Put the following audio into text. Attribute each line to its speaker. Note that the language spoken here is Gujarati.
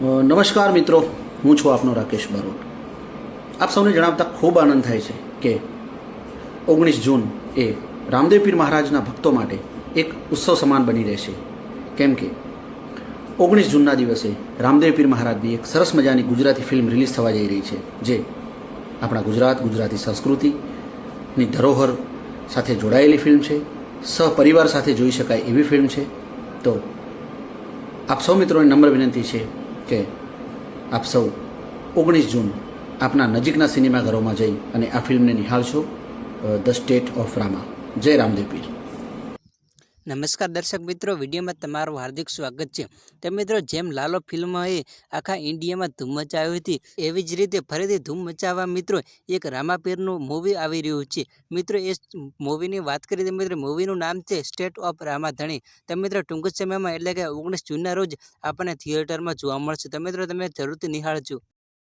Speaker 1: નમસ્કાર મિત્રો, હું છું આપનો રાકેશ બારોટ। આપ સૌને જણાવતા ખૂબ આનંદ થાય છે કે 19 જૂન એ રામદેવ પીર મહારાજના ભક્તો માટે એક ઉત્સવ સમાન બની રહેશે। કેમ કે 19 જૂનના દિવસે રામદેવ પીર મહારાજની એક સરસ મજાની ગુજરાતી ફિલ્મ રિલીઝ થવા જઈ રહી છે, જે આપણા ગુજરાતી સંસ્કૃતિની ધરોહર સાથે જોડાયેલી ફિલ્મ છે। સહપરિવાર સાથે જોઈ શકાય એવી ફિલ્મ છે। તો આપ સૌ મિત્રોને નમ્ર વિનંતી છે કે આપ સૌ 19 જૂન આપના નજીકના સિનેમાઘરોમાં જઈ અને આ ફિલ્મને નિહાળશો। The state of Rama. જય રામદેવ પીર।
Speaker 2: નમસ્કાર દર્શક મિત્રો, વિડીયોમાં તમારું હાર્દિક સ્વાગત છે। તો મિત્રો, જેમ લાલો ફિલ્મએ આખા ઇન્ડિયામાં ધૂમ મચાવી હતી, એવી જ રીતે ફરીથી ધૂમ મચાવવા મિત્રો એક રામાપીરનું મૂવી આવી રહ્યું છે। મિત્રો, એ મૂવીની વાત કરીએ તો મિત્રો મૂવીનું નામ છે સ્ટેટ ઓફ રામાધણી। તો મિત્રો ટૂંક જ સમયમાં એટલે કે 19 જૂનના રોજ આપણને થિયેટરમાં જોવા મળશે। તો મિત્રો તમે જરૂરથી નિહાળજો।